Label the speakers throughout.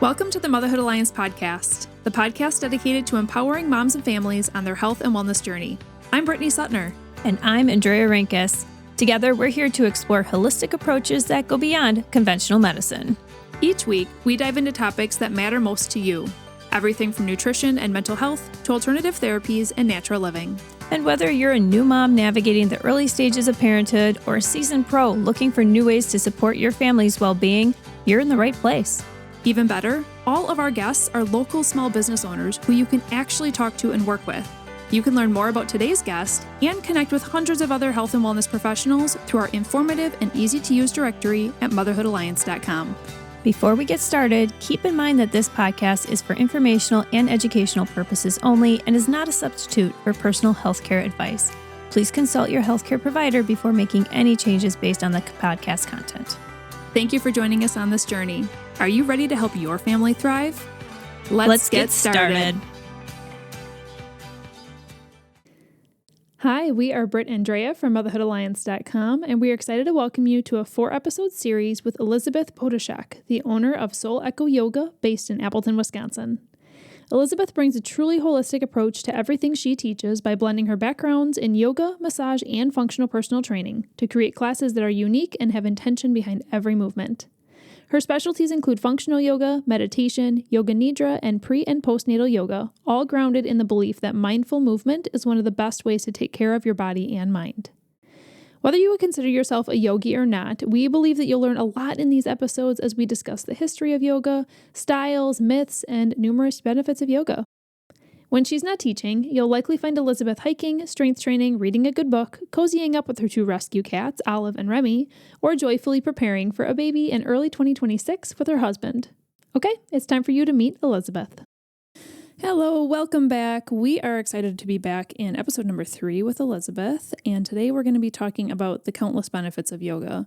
Speaker 1: Welcome to the Motherhood Alliance podcast, the podcast dedicated to empowering moms and families on their health and wellness journey. I'm Brittany Suttner.
Speaker 2: And I'm Andrea Rinkus. Together, we're here to explore holistic approaches that go beyond conventional medicine.
Speaker 1: Each week, we dive into topics that matter most to you. Everything from nutrition and mental health to alternative therapies and natural living.
Speaker 2: And whether you're a new mom navigating the early stages of parenthood or a seasoned pro looking for new ways to support your family's well-being, you're in the right place.
Speaker 1: Even better, all of our guests are local small business owners who you can actually talk to and work with. You can learn more about today's guest and connect with hundreds of other health and wellness professionals through our informative and easy-to-use directory at motherhoodalliance.com.
Speaker 2: Before we get started, keep in mind that this podcast is for informational and educational purposes only and is not a substitute for personal healthcare advice. Please consult your healthcare provider before making any changes based on the podcast content.
Speaker 1: Thank you for joining us on this journey. Are you ready to help your family thrive? Let's get started. Hi, we are Britt and Andrea from motherhoodalliance.com, and we are excited to welcome you to a 4-episode series with Elisabeth Potaczek, the owner of Soul Echo Yoga based in Appleton, Wisconsin. Elisabeth brings a truly holistic approach to everything she teaches by blending her backgrounds in yoga, massage, and functional personal training to create classes that are unique and have intention behind every movement. Her specialties include functional yoga, meditation, yoga nidra, and pre- and postnatal yoga, all grounded in the belief that mindful movement is one of the best ways to take care of your body and mind. Whether you would consider yourself a yogi or not, we believe that you'll learn a lot in these episodes as we discuss the history of yoga, styles, myths, and numerous benefits of yoga. When she's not teaching, you'll likely find Elisabeth hiking, strength training, reading a good book, cozying up with her 2 rescue cats, Olive and Remy, or joyfully preparing for a baby in early 2026 with her husband. Okay, it's time for you to meet Elisabeth. Hello, welcome back. We are excited to be back in episode number 3 with Elisabeth, and today we're going to be talking about the countless benefits of yoga.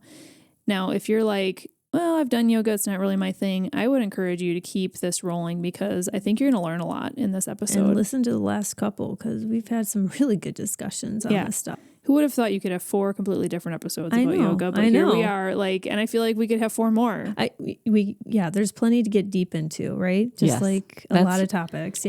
Speaker 1: Now, if you're like, well, I've done yoga, it's not really my thing, I would encourage you to keep this rolling because I think you're going to learn a lot in this episode.
Speaker 2: And listen to the last couple because we've had some really good discussions on this stuff.
Speaker 1: Who would have thought you could have 4 completely different episodes about yoga? But here we are, and I feel like we could have 4 more.
Speaker 2: There's plenty to get deep into, right? Just a lot of topics,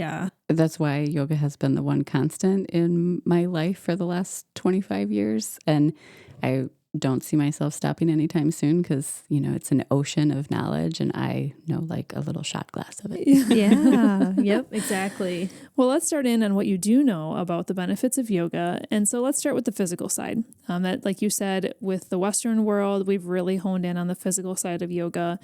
Speaker 3: That's why yoga has been the one constant in my life for the last 25 years. And I don't see myself stopping anytime soon because, it's an ocean of knowledge and I know like a little shot glass of it.
Speaker 2: Yeah. Yep, exactly.
Speaker 1: Well, let's start in on what you do know about the benefits of yoga. And so let's start with the physical side. That, like you said, with the Western world, we've really honed in on the physical side of yoga.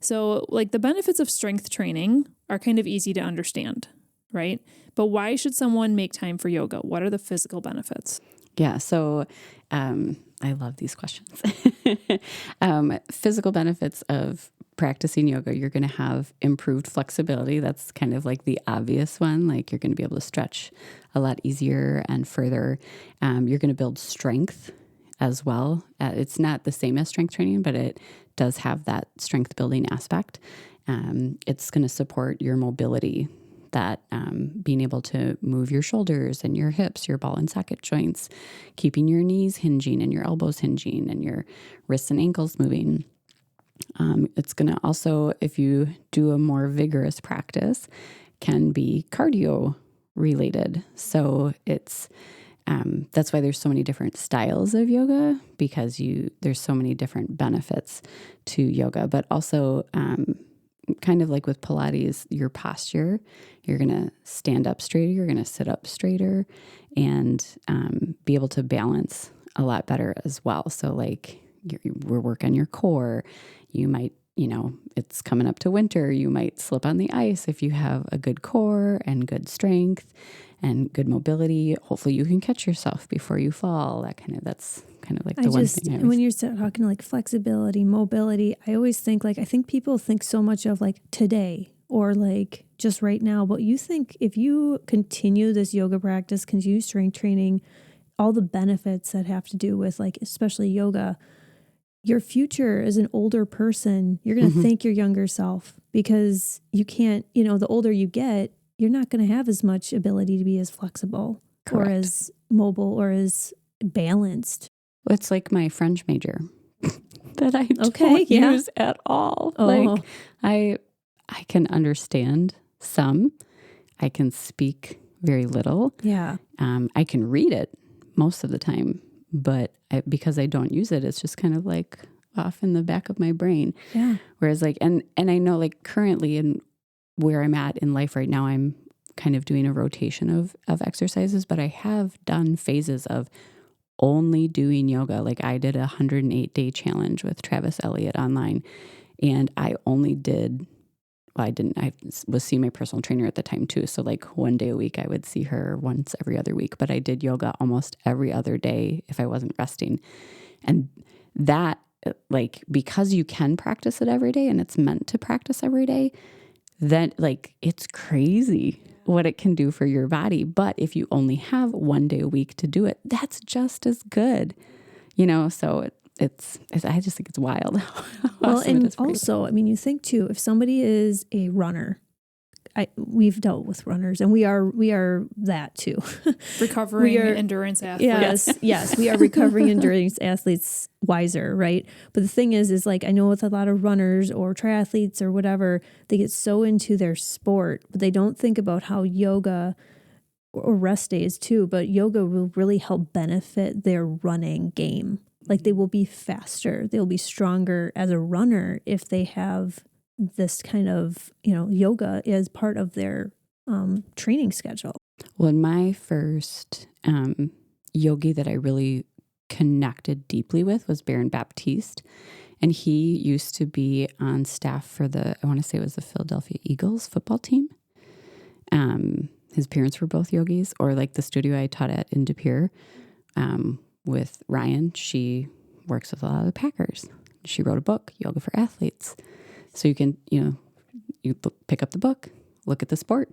Speaker 1: So like the benefits of strength training are kind of easy to understand, right? But why should someone make time for yoga? What are the physical benefits?
Speaker 3: Yeah. So, I love these questions. Physical benefits of practicing yoga, you're going to have improved flexibility. That's kind of like the obvious one. Like you're going to be able to stretch a lot easier and further. You're going to build strength as well. It's not the same as strength training, but it does have that strength building aspect. It's going to support your mobility, that being able to move your shoulders and your hips, your ball and socket joints, keeping your knees hinging and your elbows hinging and your wrists and ankles moving. It's going to also, if you do a more vigorous practice, can be cardio related. So it's that's why there's so many different styles of yoga because there's so many different benefits to yoga, but also kind of like with Pilates, your posture, you're going to stand up straighter, you're going to sit up straighter and be able to balance a lot better as well. So like we're working your core. You might, it's coming up to winter. You might slip on the ice if you have a good core and good strength and good mobility. Hopefully you can catch yourself before you fall. That's kind of like the one thing.
Speaker 2: When you're talking like flexibility, mobility, I always think I think people think so much of like today or like just right now, but you think if you continue this yoga practice, continue strength training, all the benefits that have to do with like, especially yoga, your future as an older person, you're going to thank your younger self because you can't, the older you get, you're not going to have as much ability to be as flexible or as mobile or as balanced.
Speaker 3: It's like my French major that I don't use at all. Like I I can understand some. I can speak very little.
Speaker 2: Yeah.
Speaker 3: I can read it most of the time, but because I don't use it, it's just kind of like off in the back of my brain.
Speaker 2: Yeah.
Speaker 3: Whereas like, and I know like currently in where I'm at in life right now, I'm kind of doing a rotation of exercises, but I have done phases of only doing yoga. Like I did a 108-day challenge with Travis Elliott online, and I only did, I was seeing my personal trainer at the time too. So like one day a week, I would see her once every other week, but I did yoga almost every other day if I wasn't resting. And that, like, because you can practice it every day and it's meant to practice every day, then like it's crazy what it can do for your body. But if you only have one day a week to do it, that's just as good, so it's I just think it's wild.
Speaker 2: Well, and also, I mean, you think too, if somebody is a runner, we've dealt with runners, and we are that too.
Speaker 1: Recovering endurance athletes.
Speaker 2: Yes, we are recovering endurance athletes wiser, right? But the thing is like, I know with a lot of runners or triathletes or whatever, they get so into their sport, but they don't think about how yoga, or rest days too, but yoga will really help benefit their running game. Like they will be faster, they'll be stronger as a runner if they have this kind of, yoga as part of their training schedule.
Speaker 3: Well, in my first yogi that I really connected deeply with was Baron Baptiste. And he used to be on staff for I want to say it was the Philadelphia Eagles football team. His parents were both yogis, or like the studio I taught at in De Pere with Ryan. She works with a lot of the Packers. She wrote a book, Yoga for Athletes. So you can, you pick up the book, look at the sport.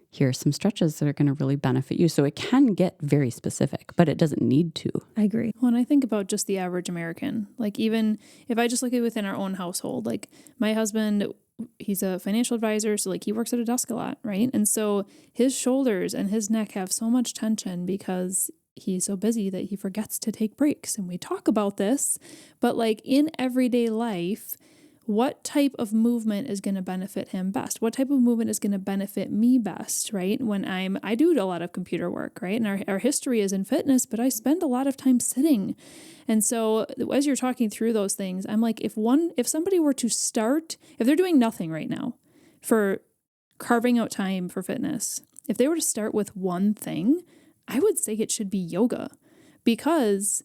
Speaker 3: Here are some stretches that are going to really benefit you. So it can get very specific, but it doesn't need to.
Speaker 2: I agree.
Speaker 1: When I think about just the average American, like even if I just look at within our own household, like my husband, he's a financial advisor. So like he works at a desk a lot, right? And so his shoulders and his neck have so much tension because he's so busy that he forgets to take breaks. And we talk about this, but like in everyday life, what type of movement is going to benefit him best? What type of movement is going to benefit me best, right? When I do a lot of computer work, right? And our history is in fitness, but I spend a lot of time sitting. And so as you're talking through those things, I'm like, if somebody were to start, if they're doing nothing right now for carving out time for fitness, if they were to start with one thing, I would say it should be yoga, because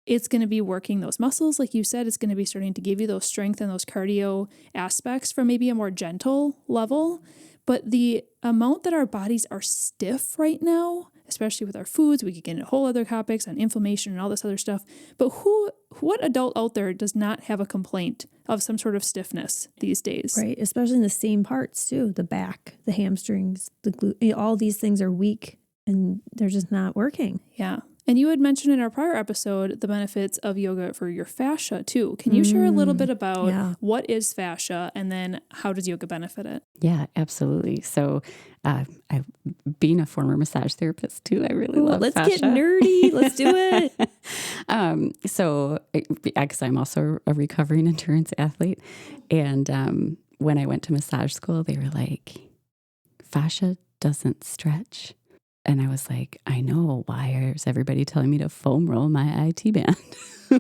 Speaker 1: it's going to be working those muscles. Like you said, it's going to be starting to give you those strength and those cardio aspects from maybe a more gentle level. But the amount that our bodies are stiff right now, especially with our foods, we could get into whole other topics on inflammation and all this other stuff. But what adult out there does not have a complaint of some sort of stiffness these days?
Speaker 2: Right. Especially in the same parts too. The back, the hamstrings, the glute, all these things are weak and they're just not working.
Speaker 1: Yeah. And you had mentioned in our prior episode the benefits of yoga for your fascia too. Can you share a little bit about what is fascia and then how does yoga benefit it?
Speaker 3: Yeah, absolutely. So being a former massage therapist too, I really love
Speaker 2: let's
Speaker 3: fascia.
Speaker 2: Get nerdy. Let's do it.
Speaker 3: Because I'm also a recovering endurance athlete. And when I went to massage school, they were like, fascia doesn't stretch. And I was like, I know. Why is everybody telling me to foam roll my IT band?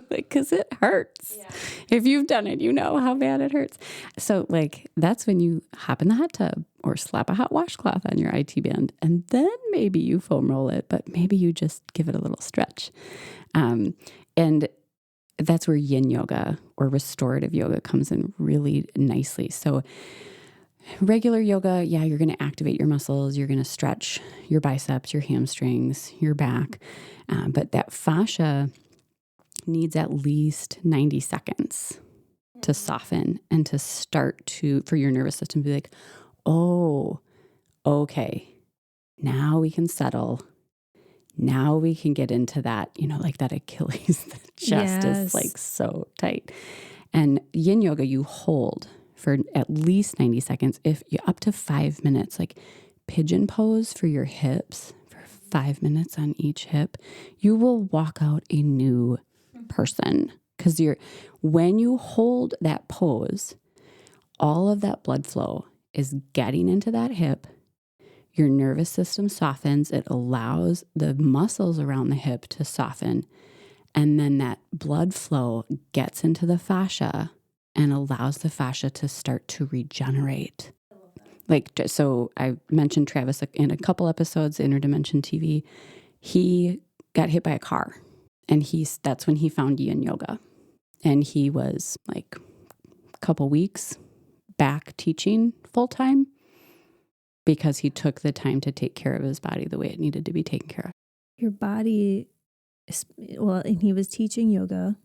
Speaker 3: Because it hurts. Yeah. If you've done it, you know how bad it hurts. So that's when you hop in the hot tub or slap a hot washcloth on your IT band. And then maybe you foam roll it, but maybe you just give it a little stretch. And that's where yin yoga or restorative yoga comes in really nicely. So regular yoga, you're going to activate your muscles. You're going to stretch your biceps, your hamstrings, your back. But that fascia needs at least 90 seconds to soften and to start for your nervous system to be like, oh, okay, now we can settle. Now we can get into that, like that Achilles, the chest is so tight. And yin yoga, you hold for at least 90 seconds, if you up to 5 minutes, like pigeon pose for your hips for 5 minutes on each hip, you will walk out a new person. Because when you hold that pose, all of that blood flow is getting into that hip. Your nervous system softens. It allows the muscles around the hip to soften. And then that blood flow gets into the fascia and allows the fascia to start to regenerate. Like, so I mentioned Travis in a couple episodes, Interdimension TV. He got hit by a car, and that's when he found yin yoga. And he was like a couple weeks back teaching full time because he took the time to take care of his body the way it needed to be taken care of.
Speaker 2: Your body, well, and he was teaching yoga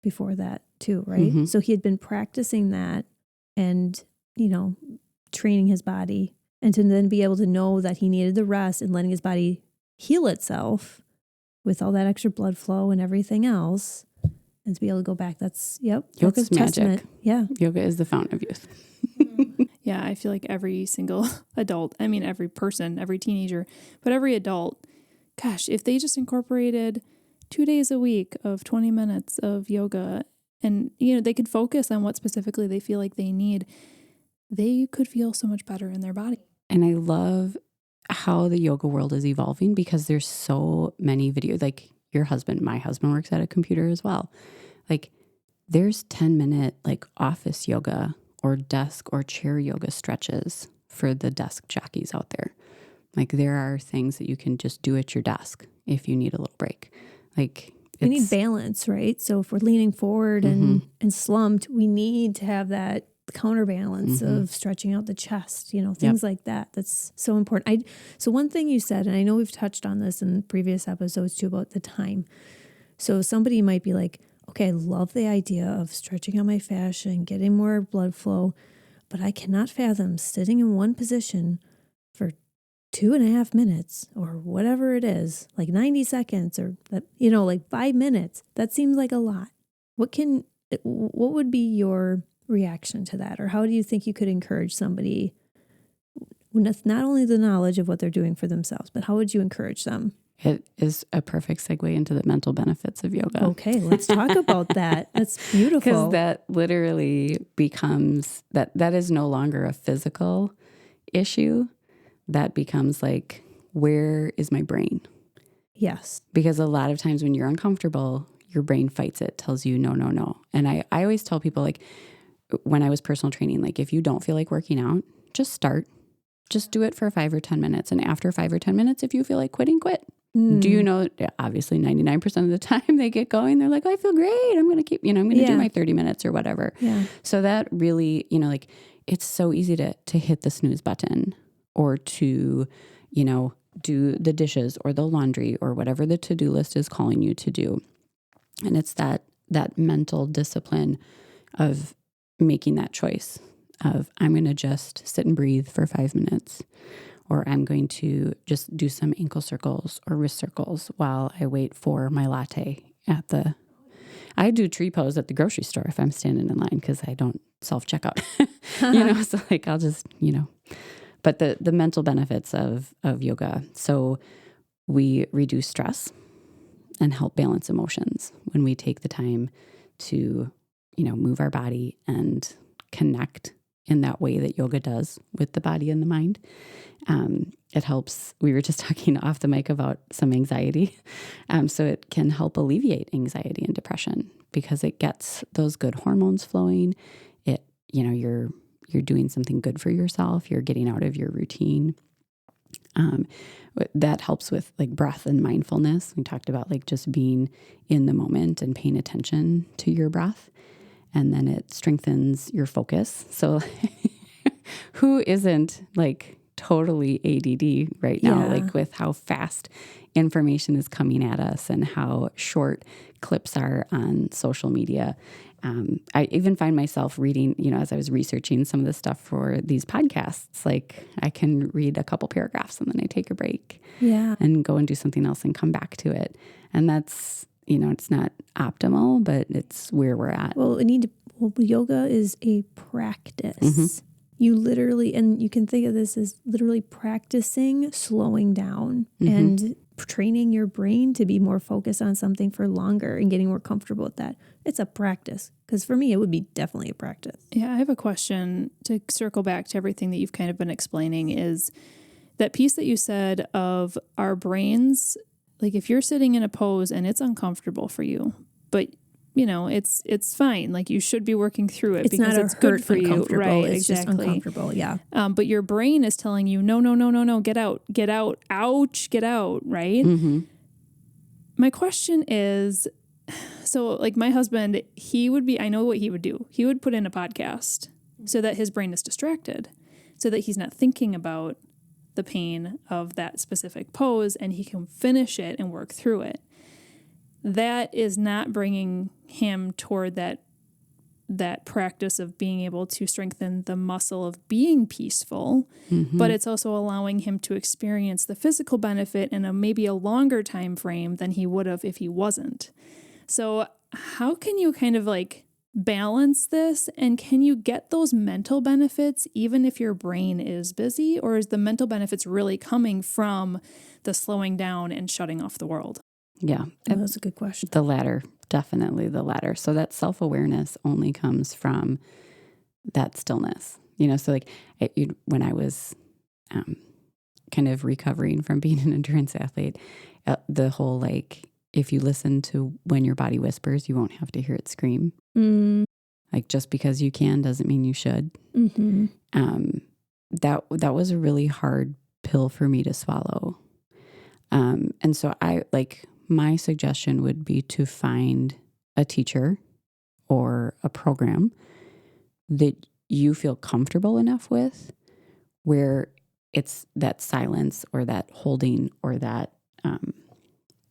Speaker 2: before that too, right?
Speaker 3: Mm-hmm.
Speaker 2: So he had been practicing that and, training his body, and to then be able to know that he needed the rest and letting his body heal itself with all that extra blood flow and everything else, and to be able to go back.
Speaker 3: Yoga's magic.
Speaker 2: Yeah.
Speaker 3: Yoga is the fountain of youth.
Speaker 1: Yeah, I feel like every single adult, every person, every teenager, but every adult, gosh, if they just incorporated 2 days a week of 20 minutes of yoga and, they could focus on what specifically they feel like they need, they could feel so much better in their body.
Speaker 3: And I love how the yoga world is evolving because there's so many videos. Like my husband works at a computer as well. Like there's 10-minute like office yoga or desk or chair yoga stretches for the desk jockeys out there. Like there are things that you can just do at your desk if you need a little break. Like
Speaker 2: we need balance, right? So if we're leaning forward and slumped, we need to have that counterbalance of stretching out the chest, things like that. That's so important. So one thing you said, and I know we've touched on this in previous episodes too, about the time. So somebody might be like, okay, I love the idea of stretching out my fascia and getting more blood flow, but I cannot fathom sitting in one position for 2.5 minutes or whatever it is, like 90 seconds or like 5 minutes. That seems like a lot. What would be your reaction to that? Or how do you think you could encourage somebody with not only the knowledge of what they're doing for themselves, but how would you encourage them?
Speaker 3: It is a perfect segue into the mental benefits of yoga.
Speaker 2: Okay, let's talk about that. That's beautiful.
Speaker 3: Because that literally becomes, that is no longer a physical issue. That becomes like, where is my brain?
Speaker 2: Yes.
Speaker 3: Because a lot of times when you're uncomfortable, your brain fights it, tells you no, no, no. And I always tell people, like, when I was personal training, like, if you don't feel like working out, just start. Just do it for 5 or 10 minutes. And after 5 or 10 minutes, if you feel like quitting, quit. Do you know, obviously 99% of the time they get going, they're like, I feel great. I'm going to keep, I'm going to do my 30 minutes or whatever.
Speaker 2: Yeah.
Speaker 3: So that really, like, it's so easy to hit the snooze button or to, do the dishes or the laundry or whatever the to-do list is calling you to do. And it's that mental discipline of making that choice of, I'm going to just sit and breathe for 5 minutes, or I'm going to just do some ankle circles or wrist circles while I wait for my latte I do tree pose at the grocery store if I'm standing in line because I don't self-checkout, so like I'll just, but the mental benefits of yoga. So we reduce stress and help balance emotions when we take the time to, move our body and connect in that way that yoga does with the body and the mind. It helps. We were just talking off the mic about some anxiety. So it can help alleviate anxiety and depression because it gets those good hormones flowing. You're doing something good for yourself. You're getting out of your routine. That helps with like breath and mindfulness. We talked about like just being in the moment and paying attention to your breath. And then it strengthens your focus. So who isn't like totally ADD right now, like with how fast information is coming at us and how short clips are on social media. I even find myself reading, as I was researching some of the stuff for these podcasts, like I can read a couple paragraphs and then I take a break and go and do something else and come back to it. And that's, it's not optimal, but it's where we're at.
Speaker 2: Well, yoga is a practice. You literally, and you can think of this as literally practicing slowing down and training your brain to be more focused on something for longer and getting more comfortable with that. It's a practice. Because for me, it would be definitely a practice.
Speaker 1: Yeah, I have a question to circle back to everything that you've kind of been explaining is that piece that you said of our brains, like if you're sitting in a pose and it's uncomfortable for you, but it's fine. Like you should be working through it because it's good for you. Right,
Speaker 2: it's
Speaker 1: exactly.
Speaker 2: just uncomfortable, yeah.
Speaker 1: But your brain is telling you, no, get out, ouch, get out, right?
Speaker 3: Mm-hmm.
Speaker 1: My question is, so like my husband, I know what he would do. He would put in a podcast so that his brain is distracted, so that he's not thinking about the pain of that specific pose and he can finish it and work through it. That is not bringing him toward that practice of being able to strengthen the muscle of being peaceful, but it's also allowing him to experience the physical benefit in maybe a longer time frame than he would have if he wasn't. So how can you kind of like balance this, and can you get those mental benefits even if your brain is busy, or is the mental benefits really coming from the slowing down and shutting off the world?
Speaker 3: Yeah.
Speaker 2: That's a good question.
Speaker 3: The latter, definitely the latter. So that self-awareness only comes from that stillness, so like when I was kind of recovering from being an endurance athlete, the whole, like, if you listen to when your body whispers, you won't have to hear it scream. Like just because you can doesn't mean you should.
Speaker 2: Mm-hmm.
Speaker 3: That was a really hard pill for me to swallow. And so my suggestion would be to find a teacher or a program that you feel comfortable enough with, where it's that silence or that holding or that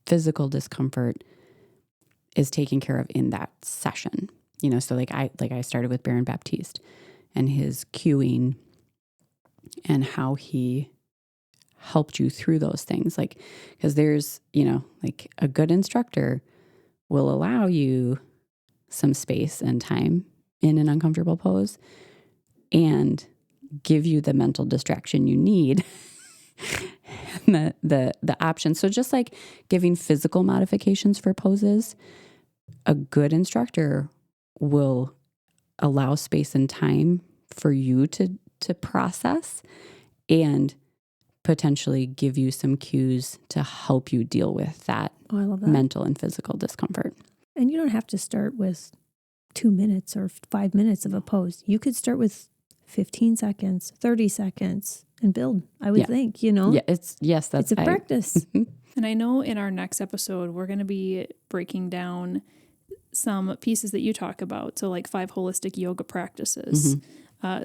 Speaker 3: physical discomfort is taken care of in that session. So I started with Baron Baptiste and his cueing and how he helped you through those things. Like, because there's, like a good instructor will allow you some space and time in an uncomfortable pose and give you the mental distraction you need and the option. So just like giving physical modifications for poses, a good instructor will allow space and time for you to process and potentially give you some cues to help you deal with that,
Speaker 2: I love that.
Speaker 3: mental and physical discomfort.
Speaker 2: And you don't have to start with 2 minutes or 5 minutes of a pose. You could start with 15 seconds, 30 seconds and build, I would think,
Speaker 3: Yeah, it's
Speaker 2: a practice.
Speaker 1: And I know in our next episode, we're going to be breaking down some pieces that you talk about. So like 5 holistic yoga practices.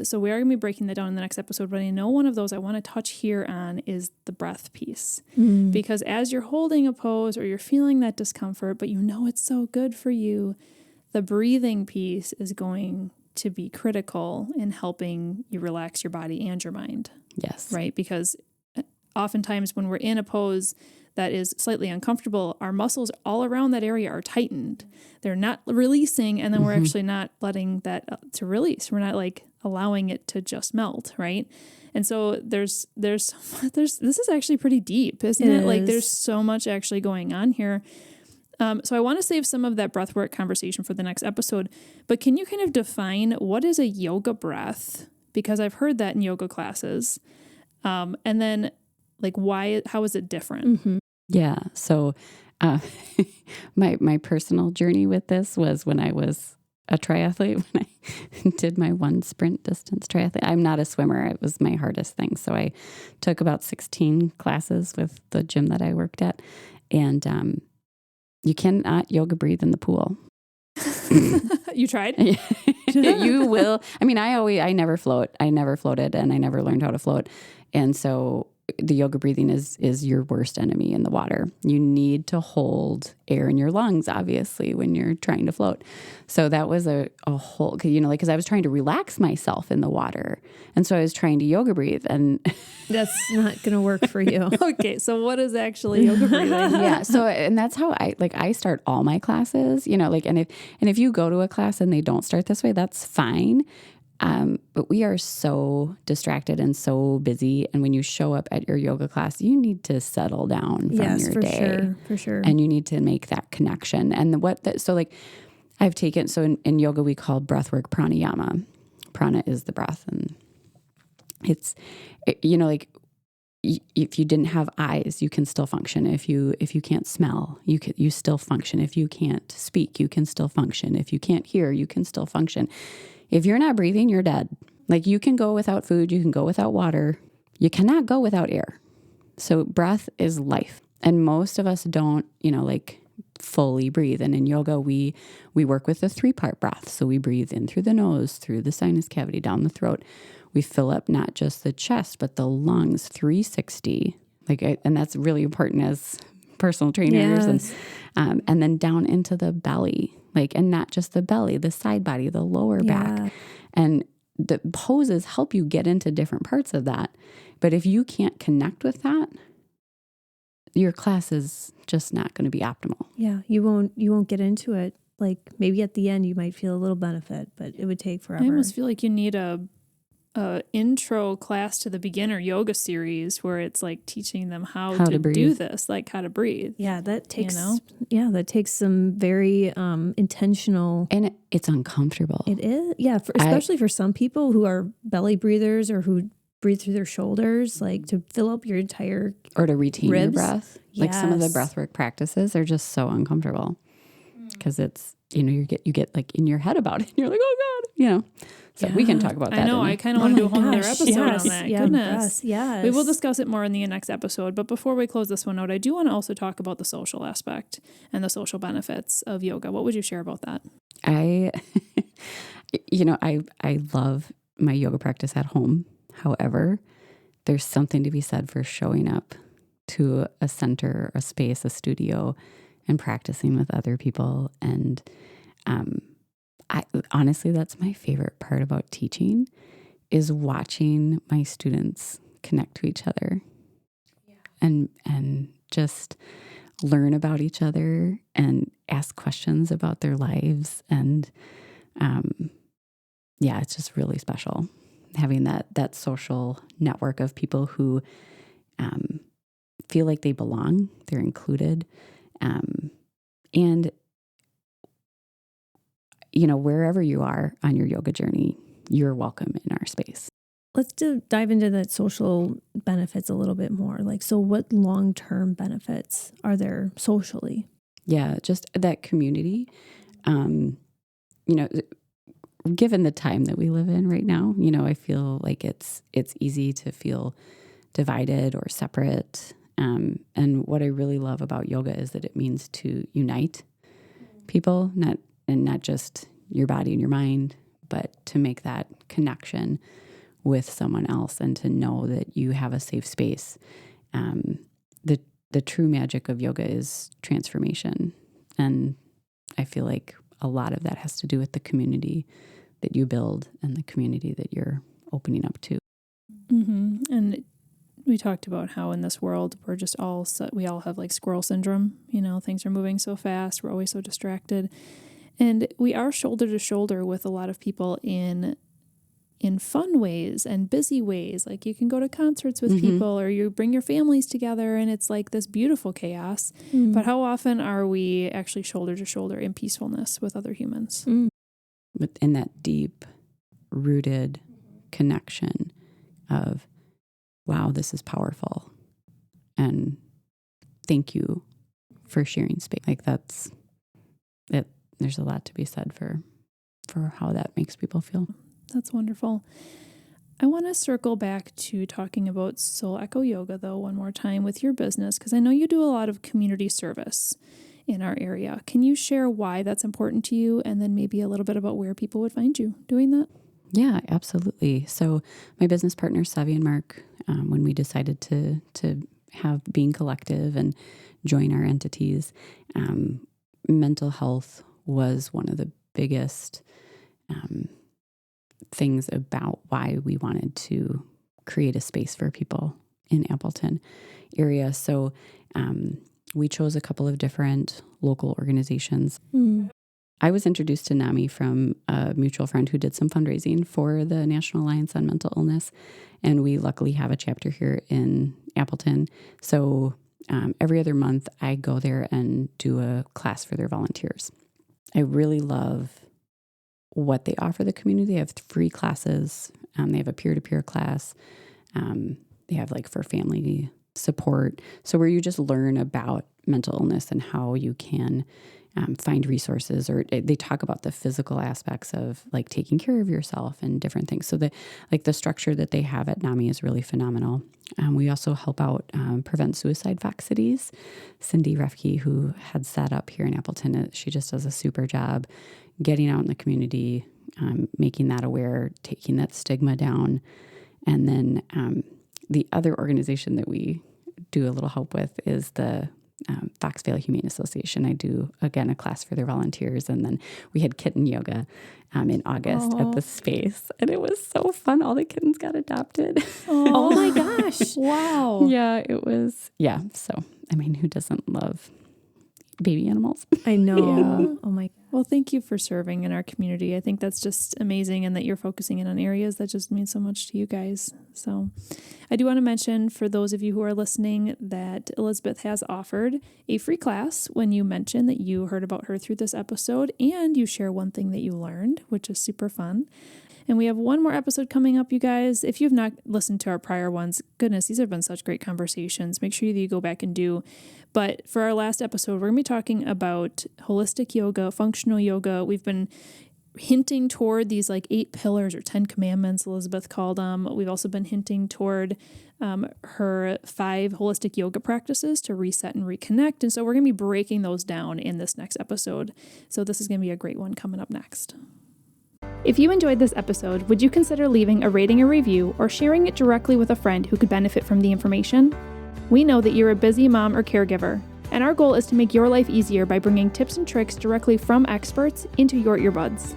Speaker 1: So we are going to be breaking that down in the next episode, but I know one of those I want to touch here on is the breath piece. Because as you're holding a pose or you're feeling that discomfort, but it's so good for you, the breathing piece is going to be critical in helping you relax your body and your mind.
Speaker 3: Yes.
Speaker 1: Right? Because oftentimes when we're in a pose that is slightly uncomfortable, our muscles all around that area are tightened. They're not releasing, and then we're actually not letting that to release. We're not like allowing it to just melt, right? And so this is actually pretty deep, isn't it? Like there's so much actually going on here. So I want to save some of that breathwork conversation for the next episode, but can you kind of define what is a yoga breath? Because I've heard that in yoga classes. And then like how is it different?
Speaker 3: Yeah. So my personal journey with this was when I was a triathlete, when I did my 1 sprint distance triathlete. I'm not a swimmer. It was my hardest thing. So I took about 16 classes with the gym that I worked at. And you cannot yoga breathe in the pool.
Speaker 1: You tried?
Speaker 3: You will. I mean, I never float. I never floated and I never learned how to float. And so the yoga breathing is your worst enemy in the water. You need to hold air in your lungs, obviously, when you're trying to float. So that was a whole, because I was trying to relax myself in the water. And so I was trying to yoga breathe, and
Speaker 2: that's not going to work for you.
Speaker 1: Okay. So what is actually yoga breathing?
Speaker 3: Yeah. So, and that's how I start all my classes, and if you go to a class and they don't start this way, that's fine. But we are so distracted and so busy. And when you show up at your yoga class, you need to settle down from your day.
Speaker 2: For sure.
Speaker 3: And you need to make that connection. And so like I've taken, so in yoga, we call breathwork pranayama. Prana is the breath. And it's, like if you didn't have eyes, you can still function. If you can't smell, you still function. If you can't speak, you can still function. If you can't hear, you can still function. If you're not breathing, you're dead. Like you can go without food, you can go without water. You cannot go without air. So breath is life. And most of us don't, fully breathe. And in yoga, we work with a 3-part breath. So we breathe in through the nose, through the sinus cavity, down the throat. We fill up not just the chest, but the lungs 360. And that's really important as personal trainers.
Speaker 2: Yes.
Speaker 3: And then down into the belly, and not just the belly, the side body, the lower back. And the poses help you get into different parts of that. But if you can't connect with that, your class is just not going to be optimal.
Speaker 2: Yeah, you won't get into it. Like maybe at the end you might feel a little benefit, but it would take forever.
Speaker 1: I almost feel like you need a intro class to the beginner yoga series where it's like teaching them how to do this, like how to breathe.
Speaker 2: Yeah, that takes that takes some very intentional,
Speaker 3: and it's uncomfortable.
Speaker 2: It is, yeah, especially for some people who are belly breathers or who breathe through their shoulders, like to fill up your entire
Speaker 3: or to retain
Speaker 2: ribs.
Speaker 3: Your breath. Like some of the breathwork practices are just so uncomfortable because it's you get like in your head about it. And you're like, oh God, So we can talk about that.
Speaker 1: I know. I kind of want to do a whole other episode on that.
Speaker 2: Yeah,
Speaker 1: Goodness.
Speaker 2: Yes.
Speaker 1: We will discuss it more in the next episode. But before we close this one out, I do want to also talk about the social aspect and the social benefits of yoga. What would you share about that?
Speaker 3: I love my yoga practice at home. However, there's something to be said for showing up to a center, a space, a studio, and practicing with other people. And honestly, that's my favorite part about teaching is watching my students connect to each other and just learn about each other and ask questions about their lives. And it's just really special having that social network of people who feel like they belong, they're included. And wherever you are on your yoga journey, you're welcome in our space.
Speaker 2: Let's dive into that social benefits a little bit more. So what long-term benefits are there socially? Yeah,
Speaker 3: just that community. Given the time that we live in right now, I feel like it's easy to feel divided or separate. And what I really love about yoga is that it means to unite people, not just your body and your mind, but to make that connection with someone else and to know that you have a safe space. The true magic of yoga is transformation. And I feel like a lot of that has to do with the community that you build and the community that you're opening up to.
Speaker 1: Mm-hmm. And we talked about how in this world we're just we all have like squirrel syndrome. Things are moving so fast. We're always so distracted. And we are shoulder to shoulder with a lot of people in fun ways and busy ways. Like you can go to concerts with people or you bring your families together and it's like this beautiful chaos. But how often are we actually shoulder to shoulder in peacefulness with other humans?
Speaker 3: In that deep rooted connection of, wow, this is powerful. And thank you for sharing space. Like that's it. There's a lot to be said for how that makes people feel.
Speaker 1: That's wonderful. I want to circle back to talking about Soul Echo Yoga, though, one more time with your business, because I know you do a lot of community service in our area. Can you share why that's important to you and then maybe a little bit about where people would find you doing that?
Speaker 3: Yeah, absolutely. So my business partners, Savi and Mark, when we decided to have Being Collective and join our entities, mental health was one of the biggest things about why we wanted to create a space for people in Appleton area. So we chose a couple of different local organizations. I was introduced to NAMI from a mutual friend who did some fundraising for the National Alliance on Mental Illness. And we luckily have a chapter here in Appleton. So every other month I go there and do a class for their volunteers. I really love what they offer the community. They have free classes. They have a peer-to-peer class. They have like for family support. So where you just learn about mental illness and how you can find resources, or they talk about the physical aspects of like taking care of yourself and different things. So the structure that they have at NAMI is really phenomenal. We also help out prevent suicide Fox Cities. Cindy Refke, who heads that up here in Appleton, she just does a super job getting out in the community, making that aware, taking that stigma down. And then the other organization that we do a little help with is the Foxvale Humane Association. I do, again, a class for their volunteers. And then we had kitten yoga in August at the space. And it was so fun. All the kittens got adopted.
Speaker 2: Oh my gosh.
Speaker 1: Wow.
Speaker 3: Yeah, it was. Yeah. So, I mean, who doesn't love baby animals?
Speaker 2: I know.
Speaker 1: Yeah.
Speaker 2: Oh my God.
Speaker 1: Well, thank you for serving in our community. I think that's just amazing, and that you're focusing in on areas that just mean so much to you guys. So I do want to mention for those of you who are listening that Elisabeth has offered a free class when you mention that you heard about her through this episode and you share one thing that you learned, which is super fun. And we have one more episode coming up, you guys. If you've not listened to our prior ones, goodness, these have been such great conversations. Make sure that you go back and do. But for our last episode, we're going to be talking about holistic yoga, functional yoga. We've been hinting toward these like 8 pillars or 10 commandments, Elisabeth called them. We've also been hinting toward her 5 holistic yoga practices to reset and reconnect. And so we're going to be breaking those down in this next episode. So this is going to be a great one coming up next. If you enjoyed this episode, would you consider leaving a rating or review or sharing it directly with a friend who could benefit from the information? We know that you're a busy mom or caregiver, and our goal is to make your life easier by bringing tips and tricks directly from experts into your earbuds.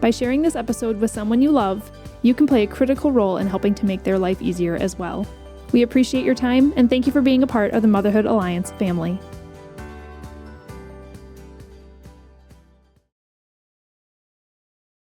Speaker 1: By sharing this episode with someone you love, you can play a critical role in helping to make their life easier as well. We appreciate your time, and thank you for being a part of the Motherhood Alliance family.